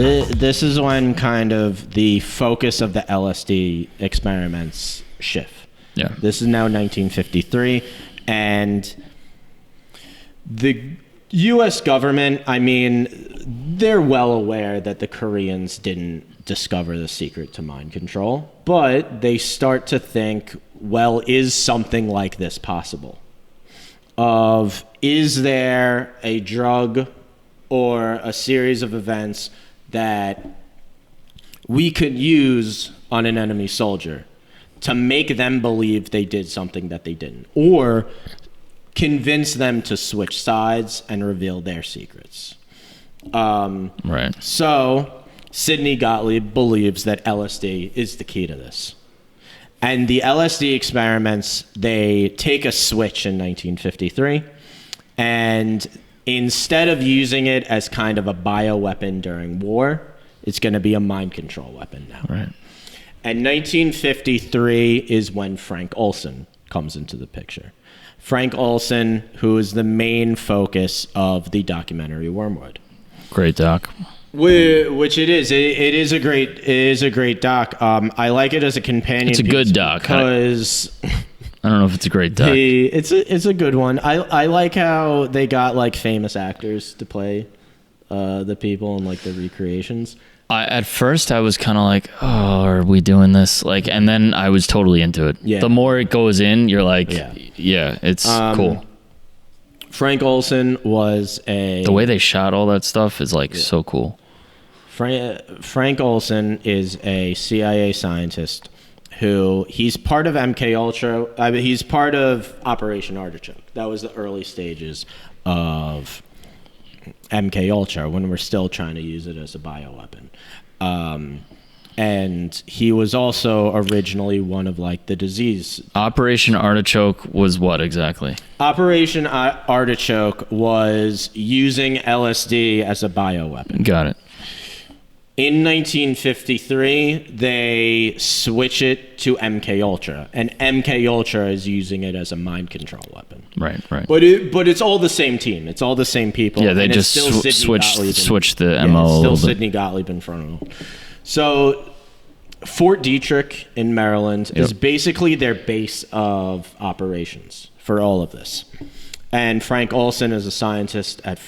This is when kind of the focus of the LSD experiments shift. Yeah. This is now 1953, and the U.S. government, I mean, they're well aware that the Koreans didn't discover the secret to mind control, but they start to think, well, is something like this possible? Is there a drug or a series of events that we could use on an enemy soldier to make them believe they did something that they didn't, or convince them to switch sides and reveal their secrets. Right. So Sidney Gottlieb believes that LSD is the key to this. And the LSD experiments, they take a switch in 1953, and instead of using it as kind of a bioweapon during war, it's going to be a mind control weapon now. Right. And 1953 is when Frank Olson comes into the picture. Frank Olson, who is the main focus of the documentary Wormwood. Great doc. Which it is. It is a great doc. I like it as a companion. It's a good doc because I don't know if it's a great doc. It's a good one. I like how they got like famous actors to play the people in like the recreations. At first, I was kind of like, "Oh, are we doing this?" Like, and then I was totally into it. Yeah. The more it goes in, you're like, "Yeah, it's cool." Frank Olson was the way they shot all that stuff is like so cool. Frank Olson is a CIA scientist who he's part of MKUltra. I mean, he's part of Operation Artichoke. That was the early stages of MKUltra when we're still trying to use it as a bioweapon. And he was also originally one of like the disease. Operation Artichoke was what exactly? Operation Artichoke was using LSD as a bioweapon. Got it. In 1953, they switch it to MKUltra, and MKUltra is using it as a mind control weapon. Right. But it's all the same team. It's all the same people. Yeah, they just switched the MO. It's still Sidney Gottlieb in front of them. So Fort Detrick in Maryland is basically their base of operations for all of this. And Frank Olson is a scientist at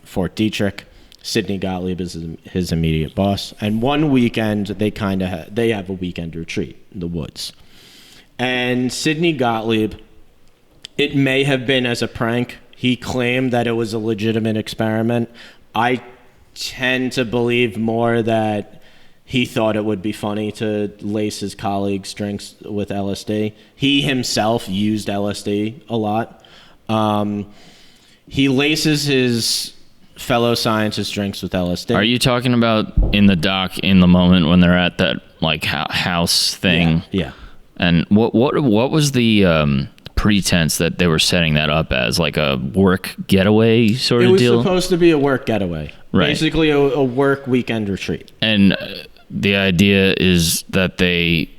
Fort Detrick. Sidney Gottlieb is his immediate boss. And one weekend, they have a weekend retreat in the woods. And Sidney Gottlieb, it may have been as a prank. He claimed that it was a legitimate experiment. I tend to believe more that he thought it would be funny to lace his colleagues' drinks with LSD. He himself used LSD a lot. He laces his fellow scientists' drinks with LSD. Are you talking about in the dock in the moment when they're at that like house thing? Yeah. And what was the pretense that they were setting that up as, like a work getaway sort of deal? It was supposed to be a work getaway. Right. Basically a work weekend retreat. And the idea is that they...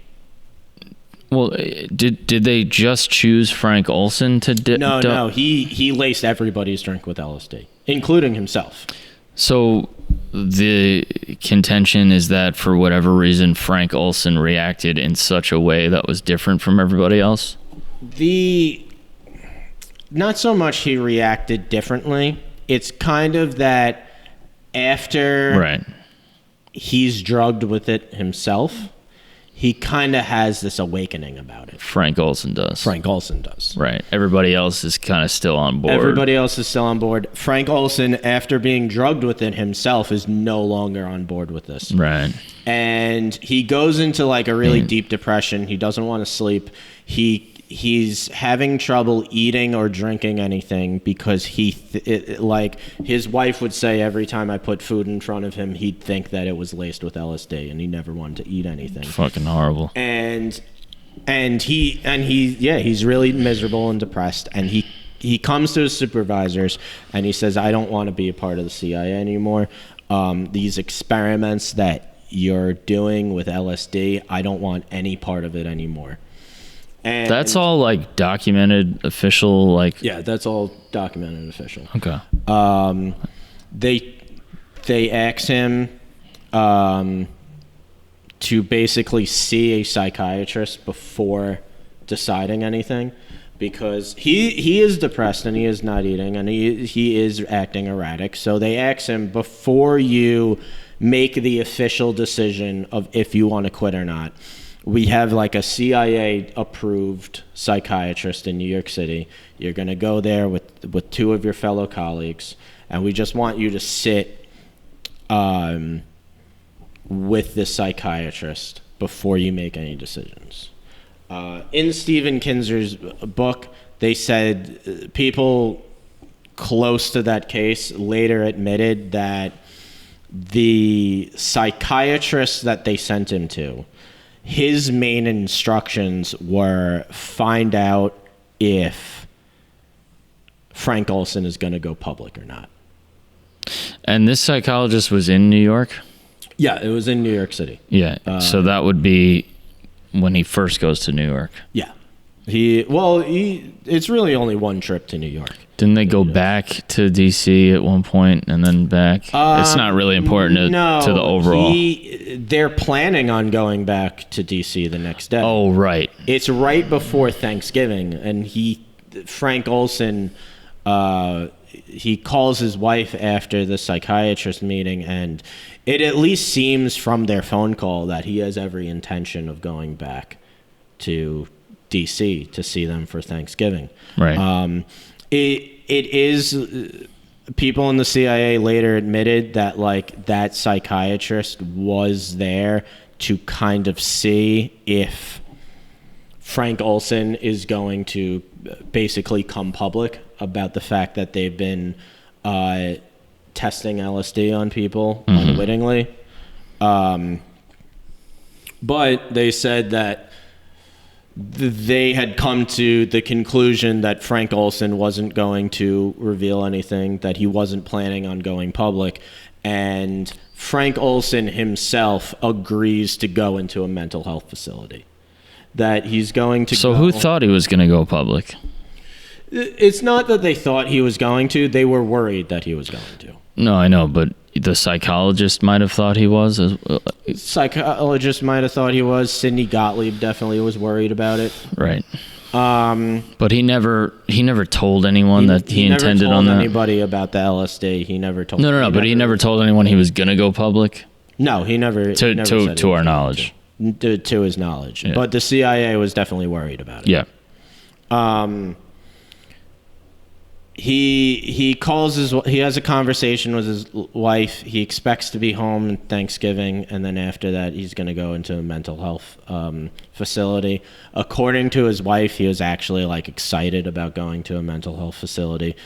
Well, did they just choose Frank Olson to... No. He laced everybody's drink with LSD, including himself. So the contention is that for whatever reason, Frank Olson reacted in such a way that was different from everybody else? Not so much he reacted differently. It's kind of that after he's drugged with it himself, he kind of has this awakening about it. Frank Olson does. Right. Everybody else is kind of still on board. Frank Olson, after being drugged with it himself, is no longer on board with this. Right. And he goes into like a really deep depression. He doesn't want to sleep. He's having trouble eating or drinking anything because like his wife would say every time I put food in front of him, he'd think that it was laced with LSD, and he never wanted to eat anything. Fucking horrible. And he's really miserable and depressed, and he comes to his supervisors and he says, I don't want to be a part of the CIA anymore. These experiments that you're doing with LSD, I don't want any part of it anymore. And that's all like documented, official, like... Yeah, that's all documented, official. Okay. They ask him to basically see a psychiatrist before deciding anything, because he is depressed and he is not eating and he is acting erratic. So they asked him, before you make the official decision of if you want to quit or not, we have like a CIA approved psychiatrist in New York City. You're going to go there with two of your fellow colleagues, and we just want you to sit with this psychiatrist before you make any decisions. In Stephen Kinzer's book, they said people close to that case later admitted that the psychiatrist that they sent him to, his main instructions were find out if Frank Olson is going to go public or not. And this psychologist was in New York? Yeah, it was in New York City. Yeah, so that would be when he first goes to New York. Yeah. It's really only one trip to New York. Didn't they go back to D.C. at one point and then back? It's not really important to the overall. They're planning on going back to D.C. the next day. Oh, right. It's right before Thanksgiving, and Frank Olson, he calls his wife after the psychiatrist meeting, and it at least seems from their phone call that he has every intention of going back to D.C. to see them for Thanksgiving. Right. It is, people in the CIA later admitted that like that psychiatrist was there to kind of see if Frank Olson is going to basically come public about the fact that they've been testing LSD on people unwittingly. But they said that they had come to the conclusion that Frank Olson wasn't going to reveal anything, that he wasn't planning on going public, and Frank Olson himself agrees to go into a mental health facility. That he's going to So who thought he was going to go public? It's not that they thought he was going to, they were worried that he was going to. No, I know, but the psychologist might have thought he was. Psychologist might have thought he was. Sidney Gottlieb definitely was worried about it. Right. But he never told anyone that he intended on that. He never told anybody about the LSD. He never told. No. But he never told anyone he was gonna go public. No, he never. To our knowledge. To his knowledge, yeah. But the CIA was definitely worried about it. Yeah. He has a conversation with his wife. He expects to be home on Thanksgiving, and then after that, he's going to go into a mental health facility. According to his wife, he was actually like excited about going to a mental health facility,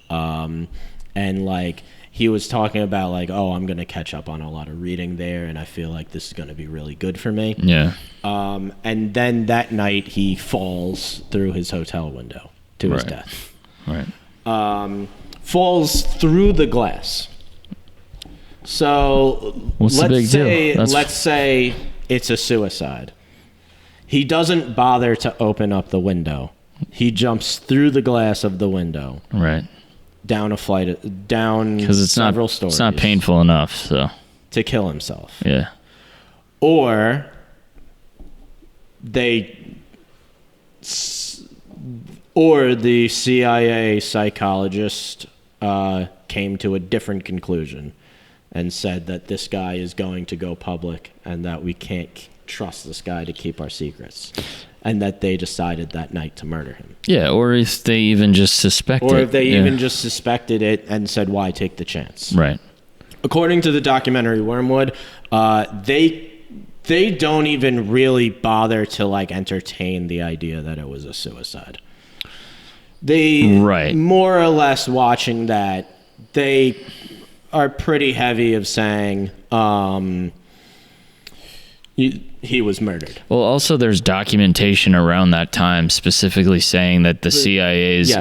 and like he was talking about like, oh, I'm going to catch up on a lot of reading there, and I feel like this is going to be really good for me. Yeah. And then that night, he falls through his hotel window to his death. Right. Falls through the glass. So let's say it's a suicide. He doesn't bother to open up the window. He jumps through the glass of the window. Right. Down because it's several stories. It's not painful enough, so to kill himself. Yeah. Or the CIA psychologist came to a different conclusion and said that this guy is going to go public and that we can't trust this guy to keep our secrets, and that they decided that night to murder him. Yeah, or if they even just suspected it. Or if they even just suspected it and said, why take the chance? Right. According to the documentary Wormwood, they don't even really bother to like entertain the idea that it was a suicide. They more or less watching that, they are pretty heavy of saying he was murdered. Well, also there's documentation around that time specifically saying that the CIA's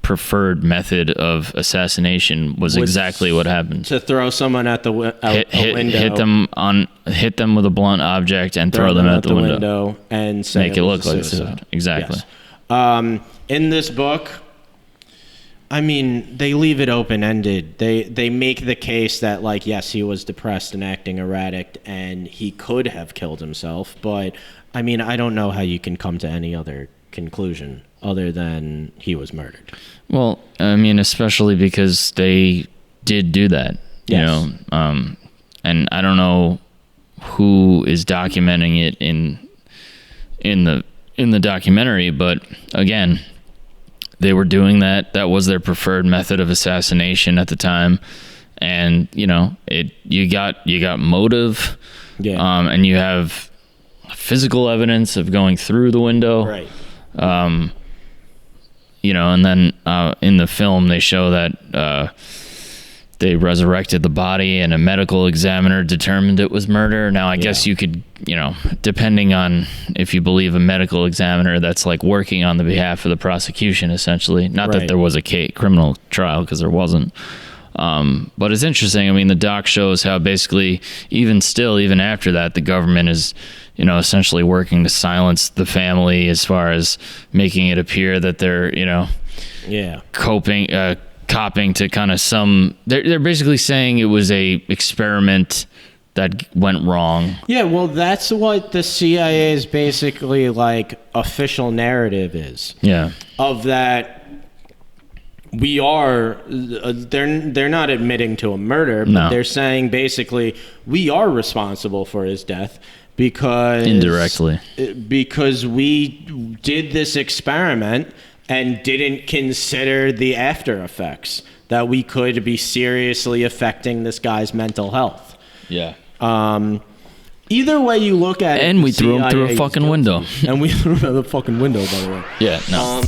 preferred method of assassination was exactly what happened. To throw someone at the window, hit them with a blunt object and throw them out the window and say make it look like suicide. Exactly. Yes. In this book, I mean, they leave it open-ended. They make the case that, like, yes, he was depressed and acting erratic, and he could have killed himself. But, I mean, I don't know how you can come to any other conclusion other than he was murdered. Well, I mean, especially because they did do that, you Yes. know. And I don't know who is documenting it in the documentary, but again, they were doing that. That was their preferred method of assassination at the time. And, you know, you got motive, and you have physical evidence of going through the window. Right. You know, and then in the film they show that they resurrected the body and a medical examiner determined it was murder. Now, I guess you could, you know, depending on if you believe a medical examiner that's like working on the behalf of the prosecution, essentially. Not that there was a criminal trial, because there wasn't. But it's interesting. I mean, the doc shows how basically even after that, the government is, you know, essentially working to silence the family as far as making it appear that they're, you know, copping to kind of they're basically saying it was a experiment that went wrong. Yeah, well, that's what the CIA's basically like official narrative is. Yeah. Of that, we are they're not admitting to a murder, but they're saying basically we are responsible for his death because we did this experiment and didn't consider the after effects, that we could be seriously affecting this guy's mental health. Yeah. Either way you look at it, and we threw him through a fucking window. And we threw him out the fucking window, by the way. Yeah, no.